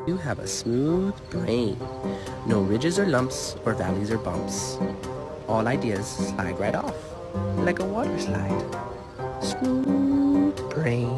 You have a smooth brain. No ridges or lumps or valleys or bumps. All ideas slide right off, like a water slide. Smooth brain.